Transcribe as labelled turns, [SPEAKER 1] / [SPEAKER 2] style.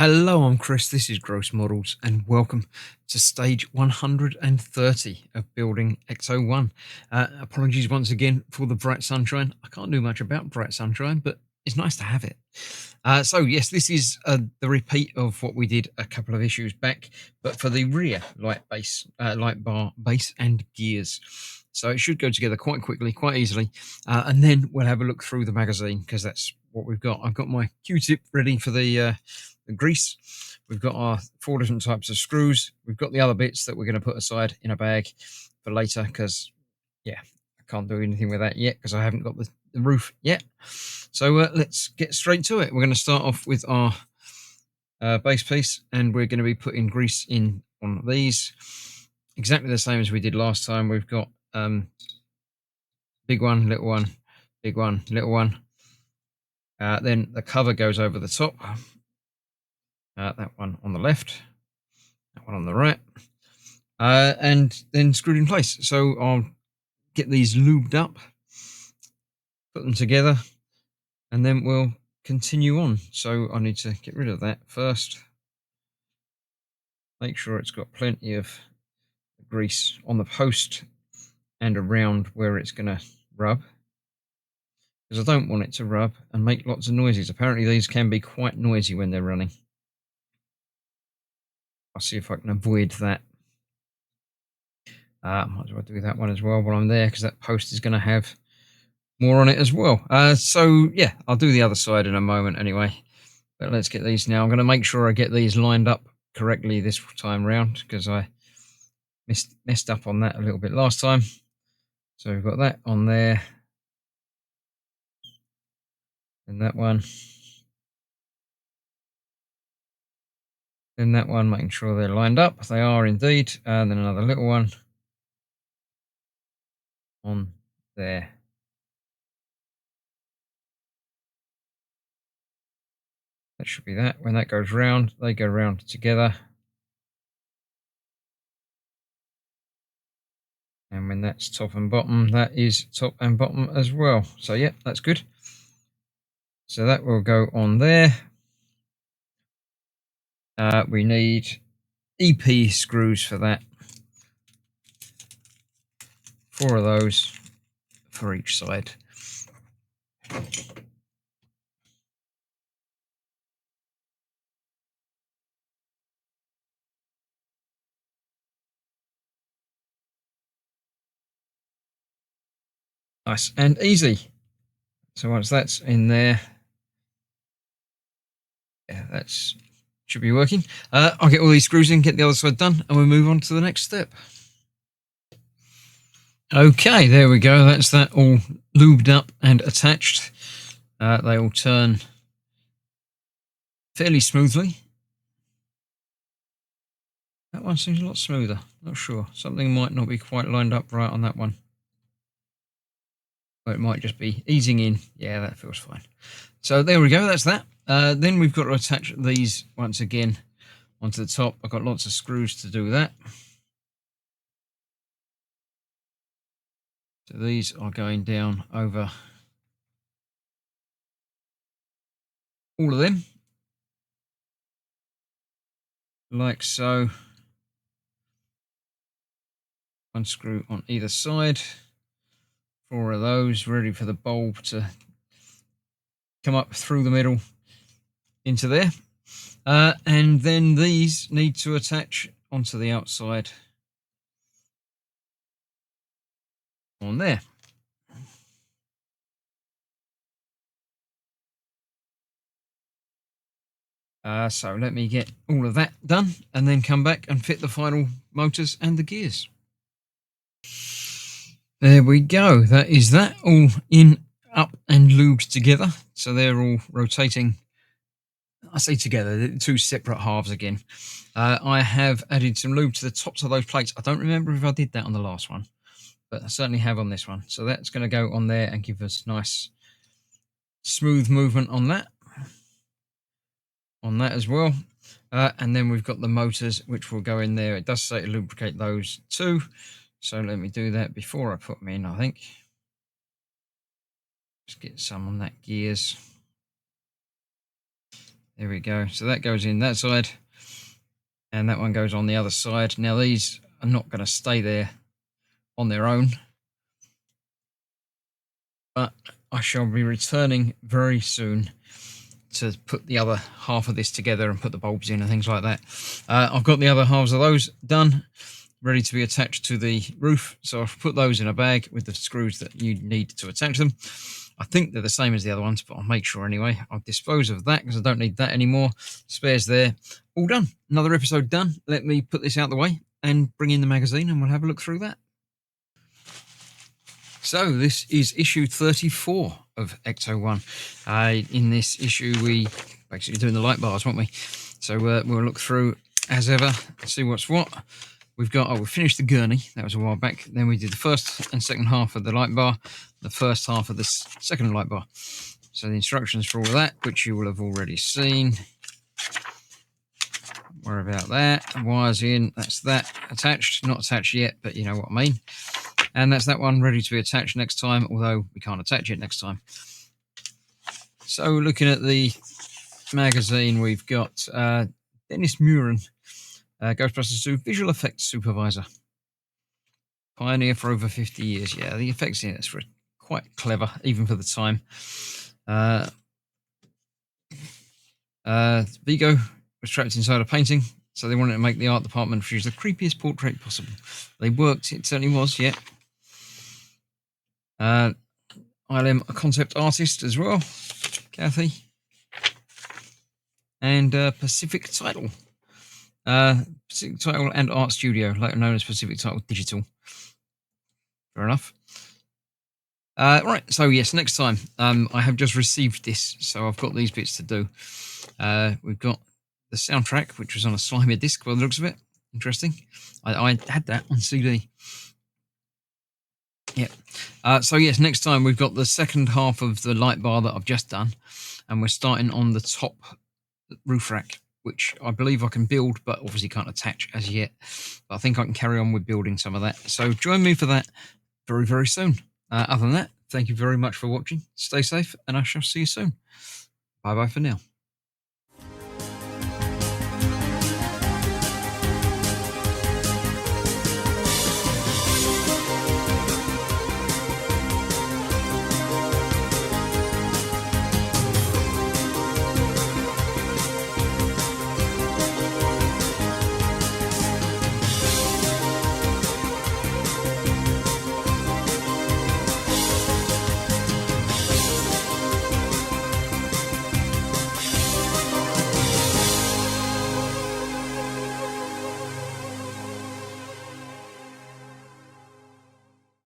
[SPEAKER 1] Hello, I'm Chris. This is Gross Models, and welcome to stage 130 of building Ecto-1. Apologies once again for the bright sunshine. I can't do much about bright sunshine, but it's nice to have it. So yes, this is the repeat of what we did a couple of issues back, but for the rear light bar base and gears. So it should go together quite quickly, quite easily, and then we'll have a look through the magazine because that's what we've got. I've got my Q-tip ready for the grease. We've got our 4 different types of screws. We've got the other bits that we're going to put aside in a bag for later because, yeah, I can't do anything with that yet because I haven't got the roof yet. So let's get straight to it. We're going to start off with our base piece, and we're going to be putting grease in on these. Exactly the same as we did last time. We've got big one, little one, big one, little one. Then the cover goes over the top. That one on the left, that one on the right, and then screwed in place. So I'll get these lubed up, put them together, and then we'll continue on. So I need to get rid of that first. Make sure it's got plenty of grease on the post and around where it's going to rub, because I don't want it to rub and make lots of noises. Apparently these can be quite noisy when they're running. I'll see if I can avoid that. Might as well do that one as well while I'm there, because that post is going to have more on it as well. So yeah, I'll do the other side in a moment anyway. But let's get these now. I'm going to make sure I get these lined up correctly this time round, because I messed up on that a little bit last time. So we've got that on there, and that one, then that one, making sure they're lined up. They are indeed. And then another little one on there. That should be that. When that goes round, they go round together. And when that's top and bottom, that is top and bottom as well. So yeah, that's good. So that will go on there. We need EP screws for that. 4 of those for each side. Nice and easy. So once that's in there, yeah, that's should be working. I'll get all these screws in, get the other side done, and we'll move on to the next step. Okay, there we go. That's that all lubed up and attached. They all turn fairly smoothly. That one seems a lot smoother. Not sure. Something might not be quite lined up right on that one. Or it might just be easing in. Yeah, that feels fine. So there we go. That's that. Then we've got to attach these once again onto the top. I've got lots of screws to do that. So these are going down over all of them, like so. One screw on either side. 4 of those ready for the bulb to come up through the middle into there. And then these need to attach onto the outside on there. So let me get all of that done and then come back and fit the final motors and the gears. There we go. That is that all in, up and lubed together. So they're all rotating. I say together, they're 2 separate halves again. I have added some lube to the tops of those plates. I don't remember if I did that on the last one, but I certainly have on this one. So that's going to go on there and give us nice smooth movement on that as well. And then we've got the motors, which will go in there. It does say to lubricate those too. So let me do that before I put them in, I think. Just get some on that gears. There we go. So that goes in that side, and that one goes on the other side. Now these are not going to stay there on their own, but I shall be returning very soon to put the other half of this together and put the bulbs in and things like that. I've got the other halves of those done, ready to be attached to the roof. So I've put those in a bag with the screws that you need to attach them. I think they're the same as the other ones, but I'll make sure anyway. I'll dispose of that because I don't need that anymore. Spares there. All done. Another episode done. Let me put this out of the way and bring in the magazine and we'll have a look through that. So this is issue 34 of Ecto-1. In this issue, we basically doing the light bars, weren't we? So we'll look through as ever, see what's what. We've got, we finished the gurney. That was a while back. Then we did the first and second half of the light bar, the first half of the second light bar. So the instructions for all of that, which you will have already seen. Worry about that. Wires in, that's that attached. Not attached yet, but you know what I mean. And that's that one ready to be attached next time, although we can't attach it next time. So looking at the magazine, we've got Dennis Muren, Ghostbusters 2 Visual Effects Supervisor. Pioneer for over 50 years. Yeah, the effects in it's quite clever, even for the time. Vigo was trapped inside a painting, so they wanted to make the art department produce the creepiest portrait possible. They worked, it certainly was, yeah. ILM, a concept artist as well, Kathy. And Pacific Title. Pacific Title and Art Studio, later known as Pacific Title Digital. Fair enough. Right, so yes, next time. I have just received this, so I've got these bits to do. We've got the soundtrack, which was on a slimy disc by the looks of it. Interesting. I had that on CD. Yeah. So yes, next time we've got the second half of the light bar that I've just done, and we're starting on the top roof rack, which I believe I can build, but obviously can't attach as yet. But I think I can carry on with building some of that. So join me for that very, very soon. Other than that, thank you very much for watching. Stay safe, and I shall see you soon. Bye-bye for now.